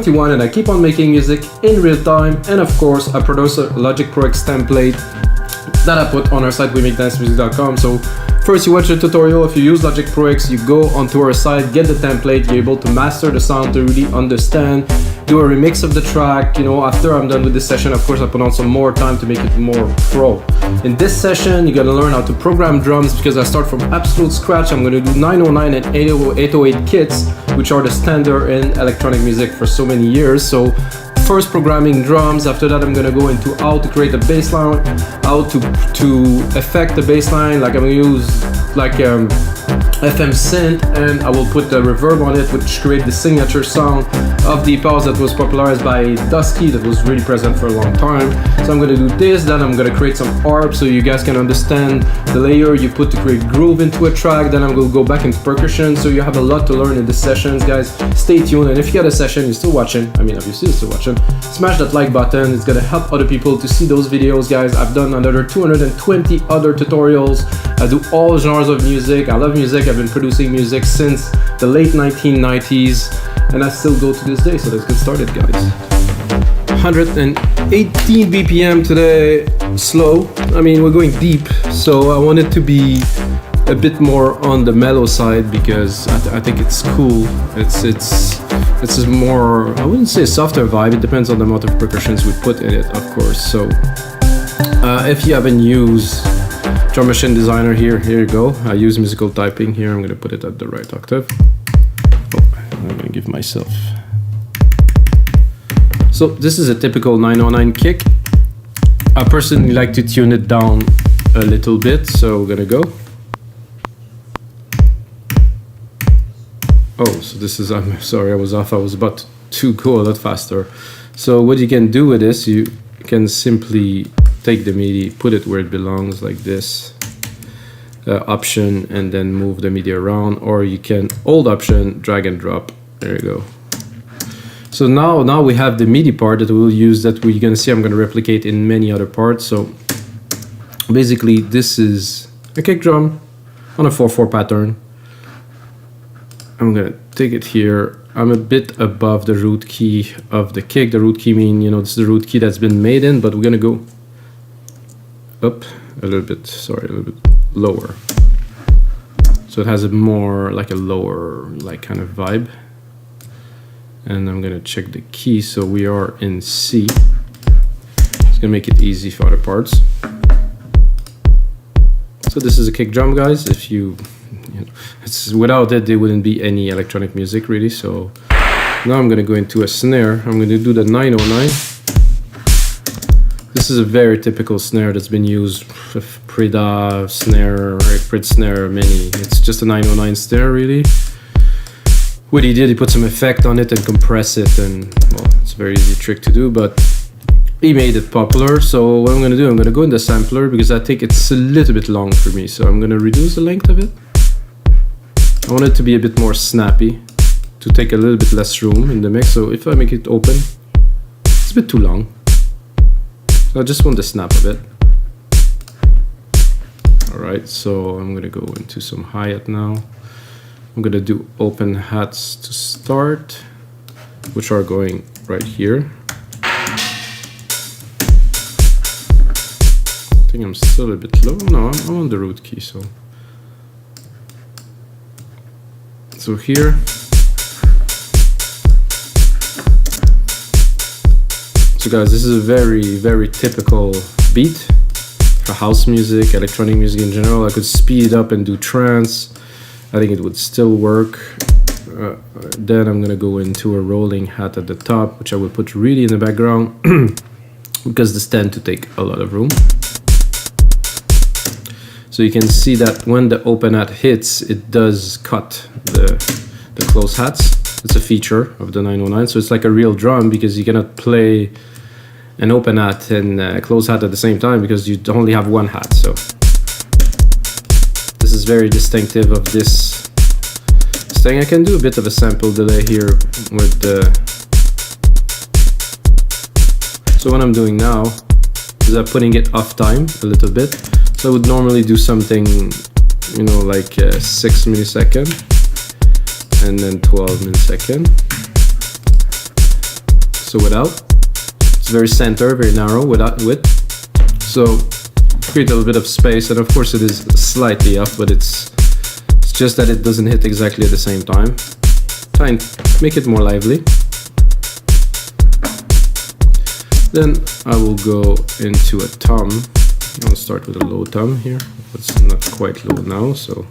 21 and I keep on making music in real time, and of course I produce a Logic Pro X template that I put on our site weMakeDanceMusic.com. So first you watch the tutorial. If you use Logic Pro X, you go onto our site, get the template, you're able to master the sound to really understand, do a remix of the track. You know, after I'm done with this session, of course I put on some more time to make it more pro. In this session, you're gonna learn how to program drums because I start from absolute scratch. I'm gonna do 909 and 808 kits, which are the standard in electronic music for so many years. So first programming drums. After that I'm gonna go into how to create a bass line, how to affect the bass line. Like I'm gonna use like FM synth, and I will put the reverb on it, which create the signature sound of the pause that was popularized by Dusky, that was really present for a long time. So I'm gonna do this, then I'm gonna create some harp so you guys can understand the layer you put to create groove into a track. Then I'm gonna go back into percussion. So you have a lot to learn in this sessions, guys. Stay tuned, and if you got a session, you're still watching, I mean obviously you're still watching, smash that like button. It's gonna help other people to see those videos, guys. I've done another 220 other tutorials. I do all genres of music. I love music. I've been producing music since the late 1990s, and I still go to this day. So let's get started, guys. 118 BPM today, slow. I mean, we're going deep, so I want it to be a bit more on the mellow side because I think it's cool. It's a more, I wouldn't say a softer vibe. It depends on the amount of percussions we put in it, of course. So if you haven't used Drum Machine Designer, here you go. I use musical typing here. I'm gonna put it at the right octave. Oh, I'm gonna give myself. So this is a typical 909 kick. I personally like to tune it down a little bit, so we're gonna go. Oh, so this is, I'm sorry, I was off. I was about to go a lot faster. So what you can do with this, you can simply take the MIDI, put it where it belongs, like this, option, and then move the MIDI around, or you can hold option, drag and drop. There you go. So now we have the MIDI part that we'll use, that we're gonna see I'm gonna replicate in many other parts. So basically this is a kick drum on a 4/4 pattern. I'm gonna take it here. I'm a bit above the root key of the kick. The root key mean, you know, this is the root key that's been made in, but we're gonna go up a little bit, sorry, a little bit lower. So it has a more like a lower, like kind of vibe. And I'm gonna check the key. So we are in C. It's gonna make it easy for other parts. So this is a kick drum, guys. If you know, it's without it there wouldn't be any electronic music really. So now I'm gonna go into a snare. I'm gonna do the 909. This is a very typical snare that's been used, Prida snare, Prid snare, many. It's just a 909 snare really. What he did, he put some effect on it and compress it, and well, it's a very easy trick to do, but he made it popular. So what I'm gonna do, I'm gonna go in the sampler because I think it's a little bit long for me. So I'm gonna reduce the length of it. I want it to be a bit more snappy, to take a little bit less room in the mix. So if I make it open, it's a bit too long. So I just want the snap of it. Alright, so I'm gonna go into some hi-hat now. I'm gonna do open hats to start, which are going right here. I think I'm still a bit low. No, I'm on the root key, so here. So guys, this is a very typical beat for house music, electronic music in general. I could speed it up and do trance. I think it would still work. Then I'm gonna go into a rolling hat at the top, which I will put really in the background because this tend to take a lot of room. So you can see that when the open hat hits, it does cut the close hats. It's a feature of the 909. So it's like a real drum because you cannot play an open hat and a close hat at the same time because you only have one hat. So this is very distinctive of this thing. I can do a bit of a sample delay here with the. So what I'm doing now is I'm putting it off time a little bit. So I would normally do something, you know, like 6 millisecond and then 12 millisecond. So without, it's very center, very narrow without width. So create a little bit of space, and of course it is slightly up, but it's just that it doesn't hit exactly at the same time. Try and make it more lively. Then I will go into a tom. I'll start with a low tom here. It's not quite low now, so.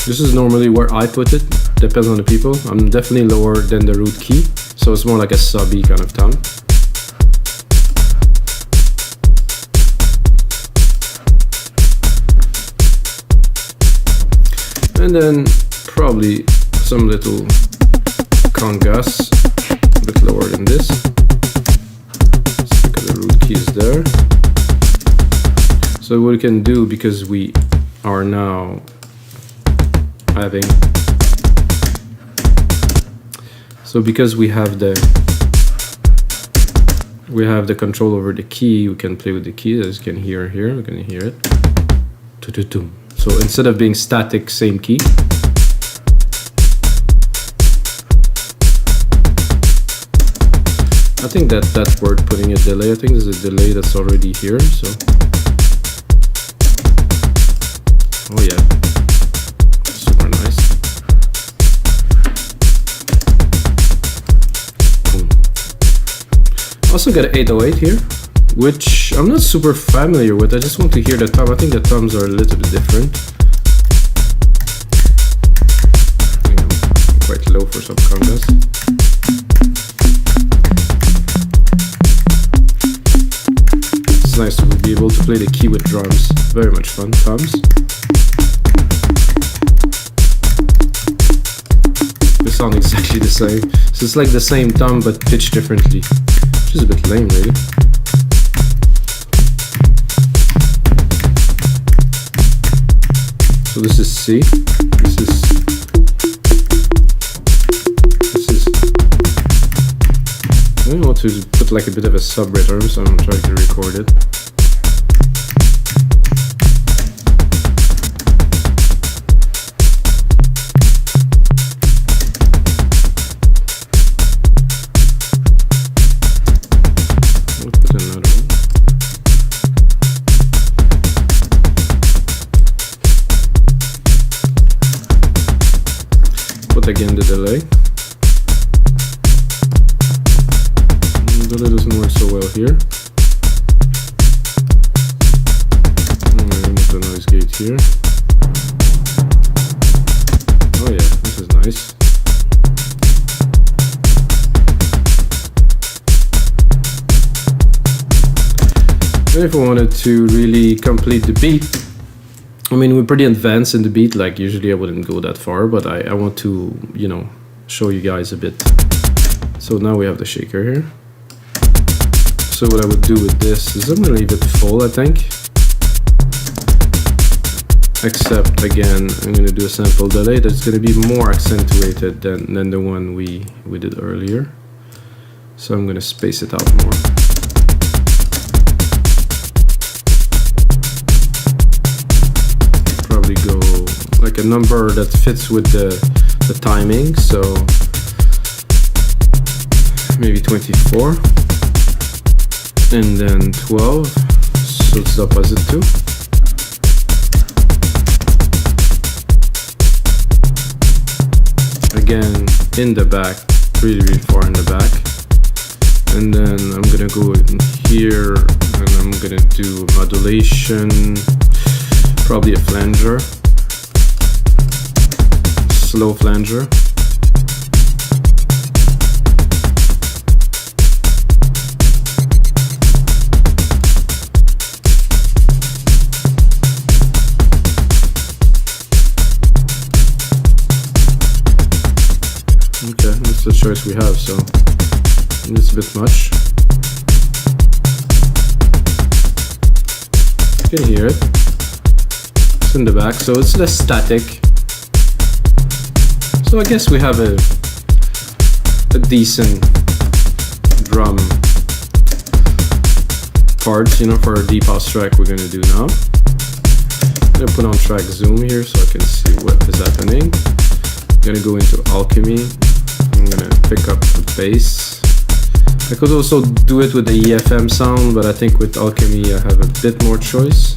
This is normally where I put it, depends on the people. I'm definitely lower than the root key, so it's more like a subby kind of tom. And then probably some little congas, a bit lower than this. Let's look at the root keys there. So what we can do, because we are now having, so because we have the control over the key, we can play with the key, as you can hear here, we can hear it. So instead of being static, same key. I think that's worth putting a delay. I think there's a delay that's already here, so. Oh yeah. Super nice. Boom. Also got an 808 here, which I'm not super familiar with. I just want to hear the tom. I think the toms are a little bit different. I think I'm quite low for some congas. It's nice to be able to play the key with drums. Very much fun. Toms. They sound exactly the same. So it's like the same tom but pitched differently, which is a bit lame, really. So this is C. This is. I want to put like a bit of a sub rhythm, so I'm trying to record it. I'll put another one. Put again the delay. Delay doesn't work so well here. Remove the noise gate here. Oh yeah, this is nice. And if I wanted to really complete the beat, I mean, we're pretty advanced in the beat, like usually I wouldn't go that far, but I want to, you know, show you guys a bit. So now we have the shaker here. So what I would do with this is I'm gonna leave it full, I think. Except again, I'm gonna do a sample delay that's gonna be more accentuated than the one we did earlier. So I'm gonna space it out more. Probably go like a number that fits with the timing, so maybe 24. And then 12, so it's the opposite too. Again, in the back, really far in the back. And then I'm gonna go in here and I'm gonna do modulation, probably a flanger, slow flanger. Okay, that's the choice we have, so it's a bit much. You can hear it. It's in the back, so it's less static. So I guess we have a decent drum part, you know, for our deep house track we're gonna do now. I'm gonna put on track zoom here so I can see what is happening. I'm gonna go into alchemy. I'm gonna pick up the bass. I could also do it with the EFM sound, but I think with alchemy I have a bit more choice.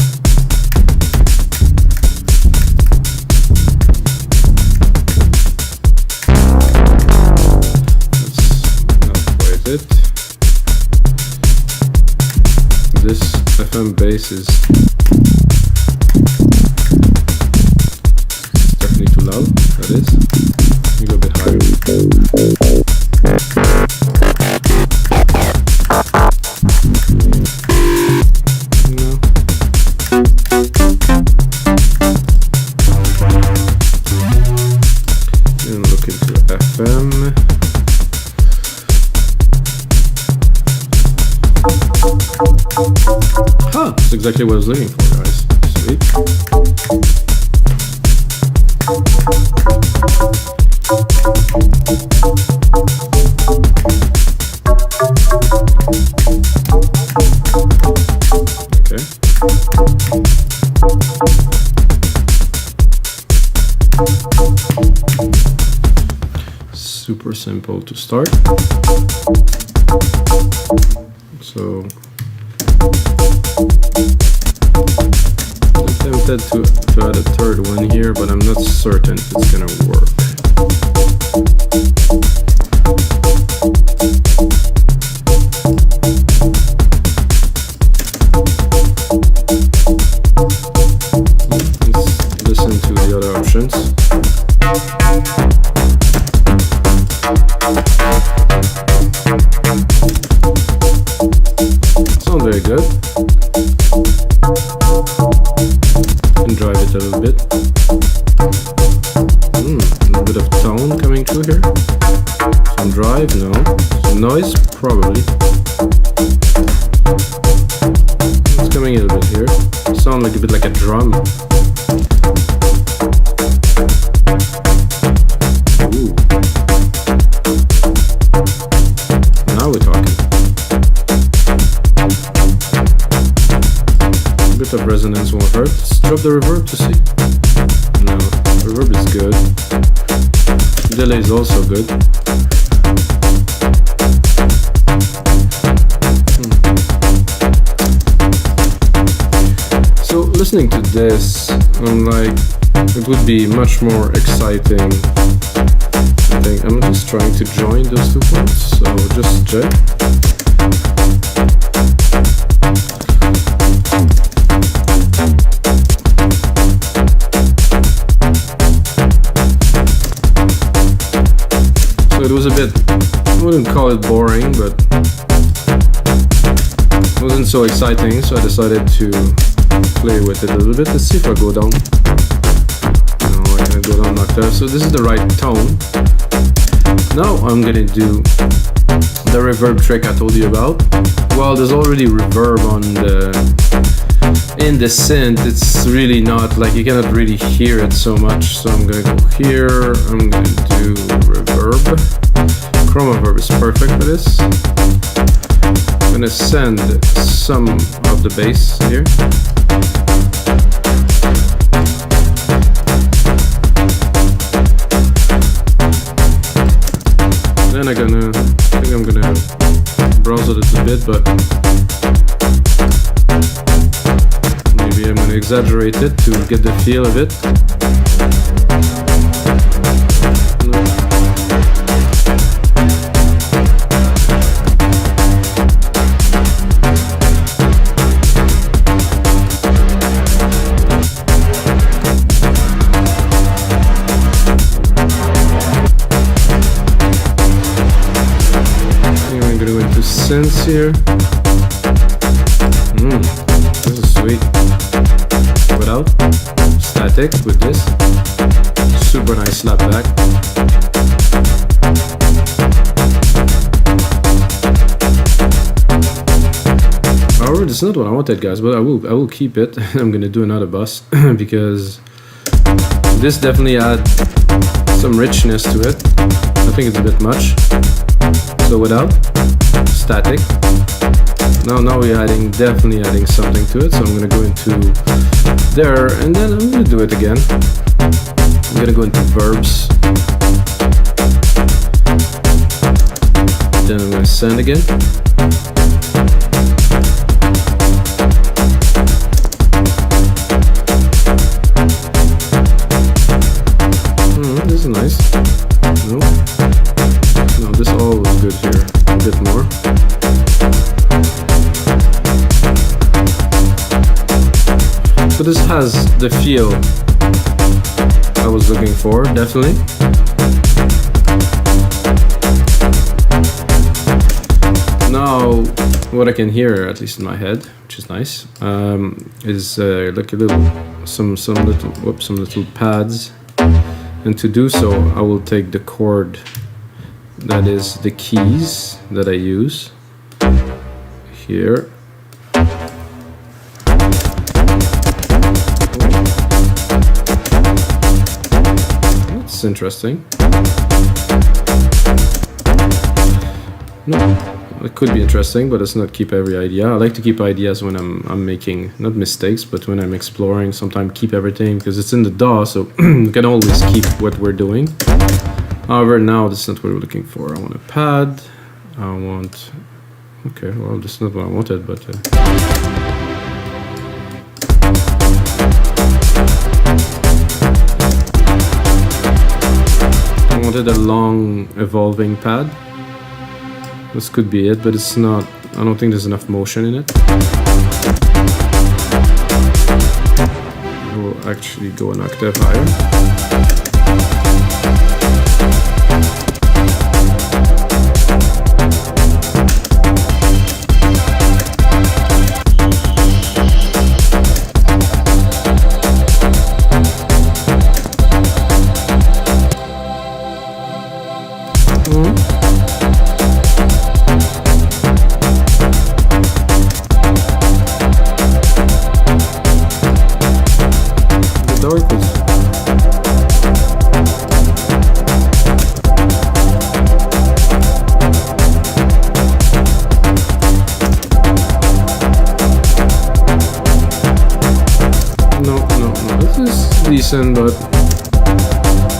That's not quite it. This FM bass is definitely too loud, that is. Let me go a bit higher. No. And look into FM. Huh, that's exactly what I was looking for, guys. Sweet. Okay. Super simple to start. So I'm tempted to add a third one here, but I'm not certain if it's gonna work. Let's listen to the other options. Sounds very good. And drive it a little bit. A little bit of tone coming through here. Some drive, no. Some noise, probably. It's coming a little bit here. Sound like a bit like a drum. Ooh. Now we're talking. A bit of resonance won't hurt. Let's drop the reverb to see. No, reverb is good. Delay is also good. So listening to this, I'm like, it would be much more exciting. I think I'm just trying to join those 2 points, so just check. So it was a bit, I wouldn't call it boring, but it wasn't so exciting, so I decided to play with it a little bit. Let's see if I go down. No, I can't go down like that. So this is the right tone. Now I'm gonna do the reverb trick I told you about. Well, there's already reverb on in the synth. It's really not, like, you cannot really hear it so much. So I'm gonna go here, I'm gonna do reverb. Chroma reverb is perfect for this. I'm gonna send some of the bass here. Then I think I'm gonna browse a little bit, but maybe I'm gonna exaggerate it to get the feel of it. Synths here. This is sweet. Without static with this. Super nice slapback. However, this is not what I wanted, guys, but I will keep it. I'm gonna do another bus because this definitely adds some richness to it. I think it's a bit much. So without static, Now we're definitely adding something to it. So I'm gonna go into there, and then I'm gonna do it again. I'm gonna go into verbs. Then I'm gonna send again. This is nice. No, this all was good here. A bit more. So this has the feel I was looking for, definitely. Now, what I can hear, at least in my head, which is nice, is like some little pads. And to do so, I will take the chord that is the keys that I use here. That's interesting. No, it could be interesting, but it's not keep every idea. I like to keep ideas when I'm making, not mistakes, but when I'm exploring. Sometimes keep everything because it's in the DAW, so you can always keep what we're doing. However, now this is not what we're looking for. I want a pad. I want. Okay, well, this is not what I wanted, but. I wanted a long evolving pad. This could be it, but it's not. I don't think there's enough motion in it. I will actually go an octave higher. Decent, but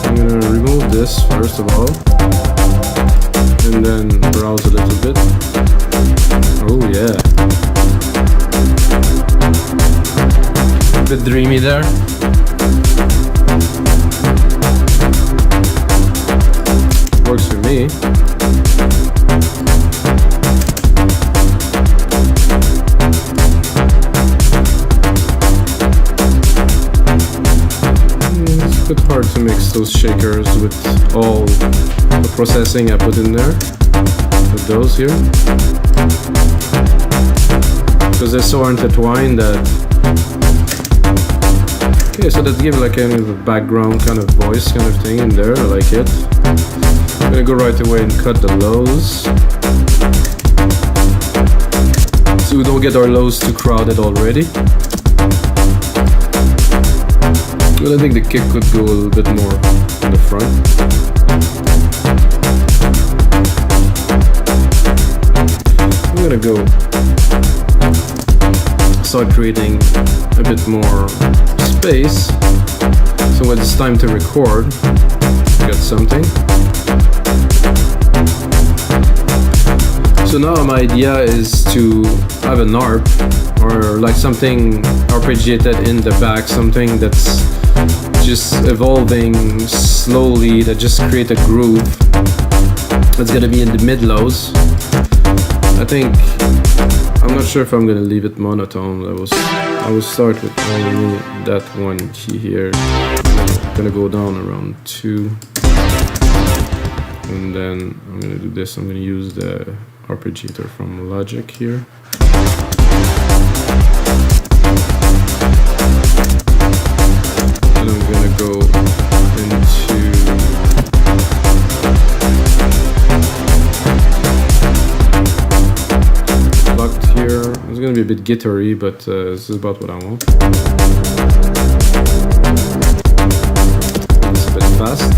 I'm gonna remove this first of all and then browse a little bit. Oh yeah, a bit dreamy there. Works for me. It's a bit hard to mix those shakers with all the processing I put in there, with those here, because they're so intertwined that. Okay, so that gives like kind of a background kind of voice kind of thing in there. I like it. I'm gonna go right away and cut the lows, so we don't get our lows too crowded already. But I think the kick could go a little bit more in the front. I'm gonna go start creating a bit more space. So when it's time to record, get something. So now my idea is to have an ARP or like something arpeggiated in the back, something that's just evolving slowly, that just create a groove that's gonna be in the mid lows. I think I'm not sure if I'm gonna leave it monotone. I will start with only that one key here. I'm gonna go down around 2, and then I'm gonna do this. I'm gonna use the arpeggiator from Logic here. And I'm gonna go into locked here. It's gonna be a bit guitar-y, but this is about what I want. It's a bit fast.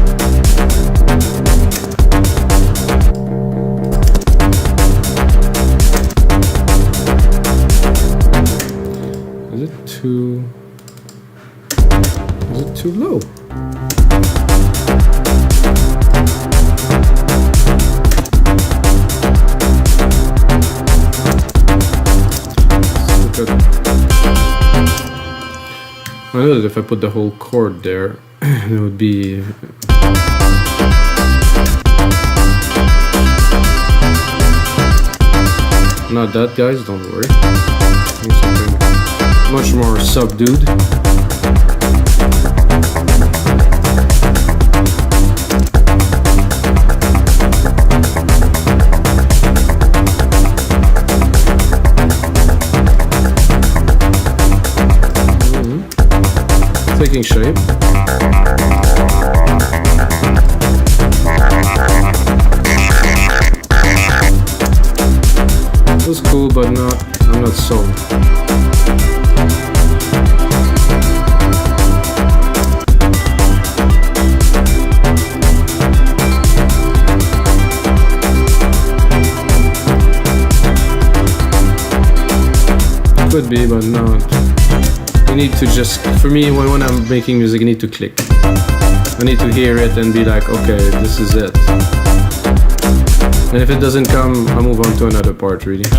too low. I know that if I put the whole chord there, it would be... Not that, guys, don't worry. Something much more subdued. Taking shape. It was cool, but I'm not sold. Could be, but not. You need to just, for me, when I'm making music, I need to click. I need to hear it and be like, okay, this is it. And if it doesn't come, I'll move on to another part, really.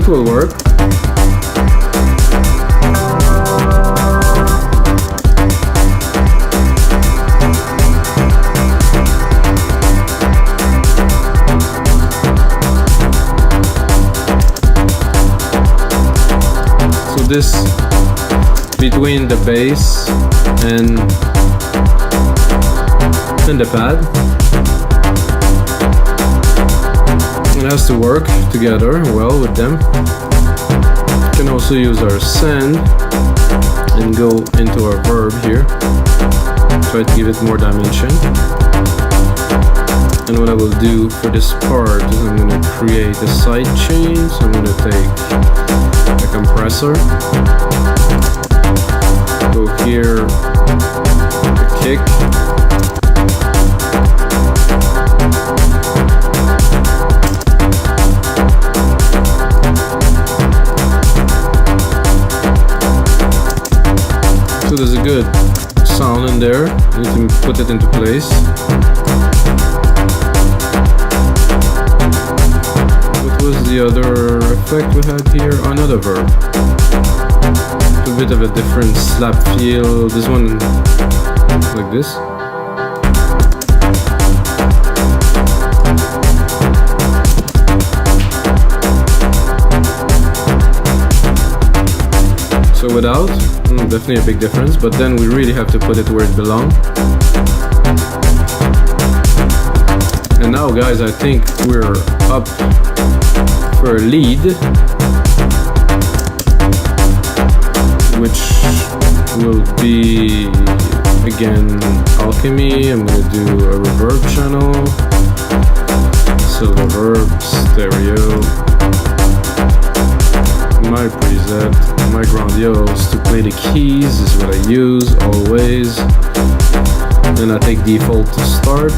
Will work. So this between the bass and the pad, it has to work together well with them. We can also use our send and go into our verb here. Try to give it more dimension. And what I will do for this part is I'm going to create a side chain. So I'm going to take a compressor, go here, a kick, so there's a good sound in there. You can put it into place. What was the other effect we had here? Another verb. A bit of a different slap feel. This one like this. So without, definitely a big difference, but then we really have to put it where it belongs. And now, guys, I think we're up for a lead, which will be, again, alchemy. I'm going to do a reverb channel, silver verb, stereo, my preset, my grandiose. To play the keys is what I use always. Then I take default to start.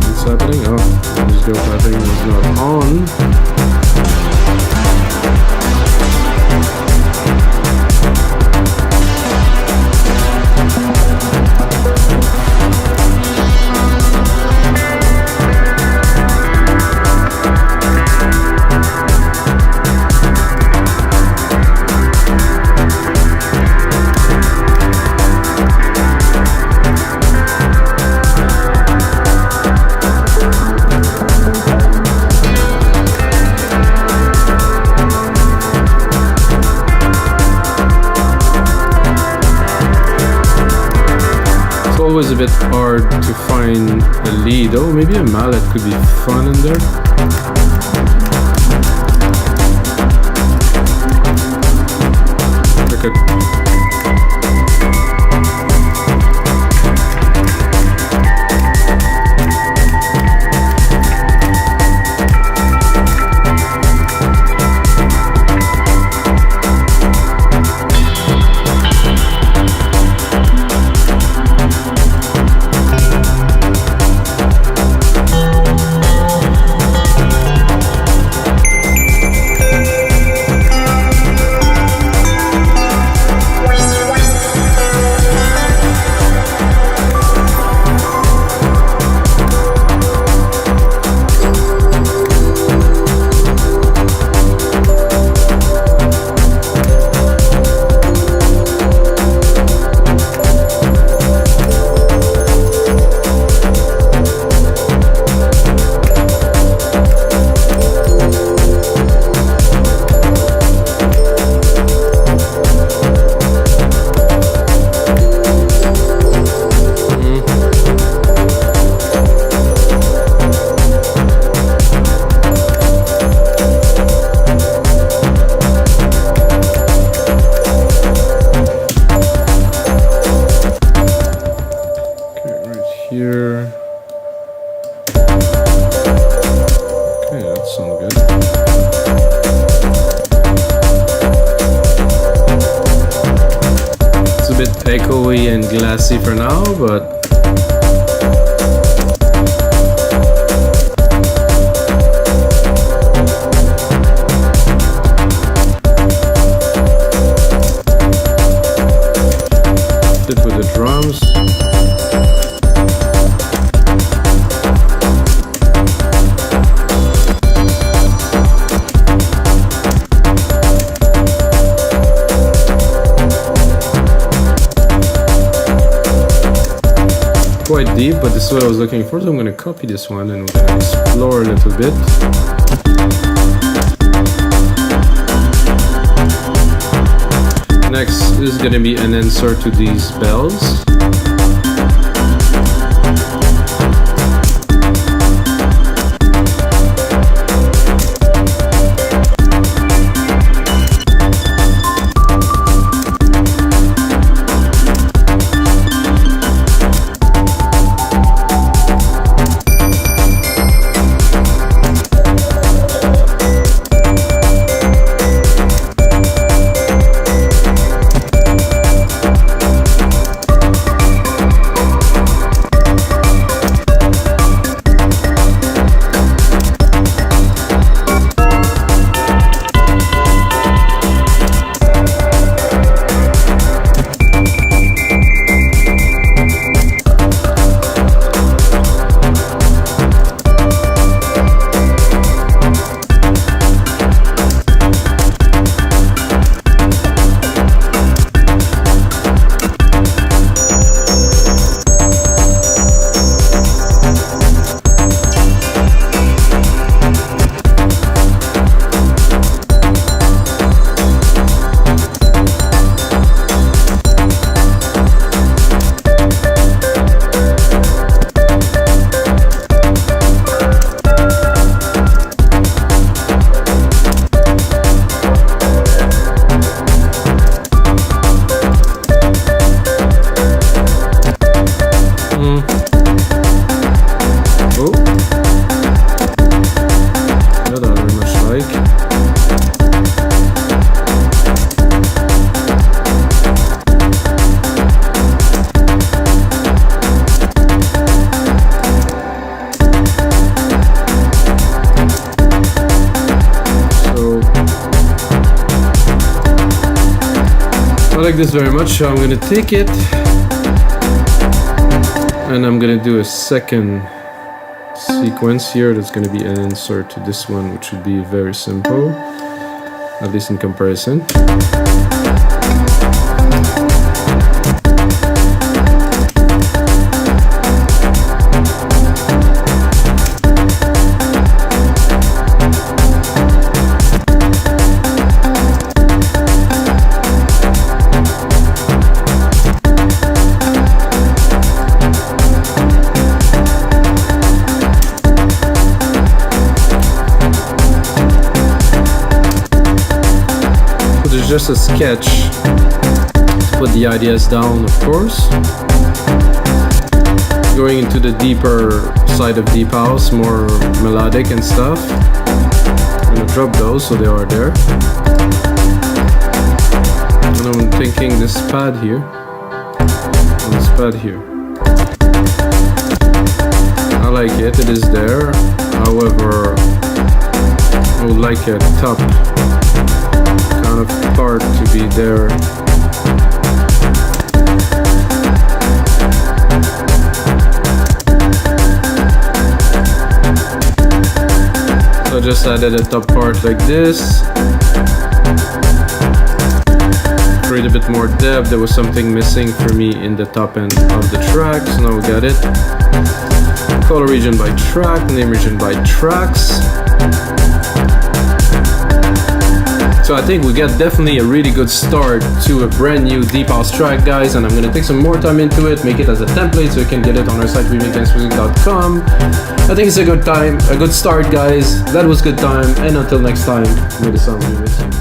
What's happening? Oh, musical tapping is not on. always a bit hard to find a lead. Oh, maybe a mallet could be fun in there. Look at. Here. Okay, that sounds good. It's a bit echoey and glassy for now, but fit with the drums. Quite deep, but this is what I was looking for, so I'm going to copy this one and we're going to explore a little bit. Next is going to be an answer to these bells. like this very much, so I'm gonna take it and I'm gonna do a second sequence here that's gonna be an insert to this one, which should be very simple, at least in comparison. just a sketch. Put the ideas down, of course. Going into the deeper side of deep house, more melodic and stuff. I'm gonna drop those so they are there. And I'm thinking this pad here. This pad here. I like it, it is there. However, I would like a top kind of part to be there. So I just added a top part like this. Create a bit more depth. There was something missing for me in the top end of the track, so now we got it. Color region by track, name region by tracks. So I think we got definitely a really good start to a brand new deep house track, guys, and I'm gonna take some more time into it, make it as a template so you can get it on our site, wemakedancemusic.com. I think it's a good time, a good start, guys. That was good time, and until next time, may the sound be with you.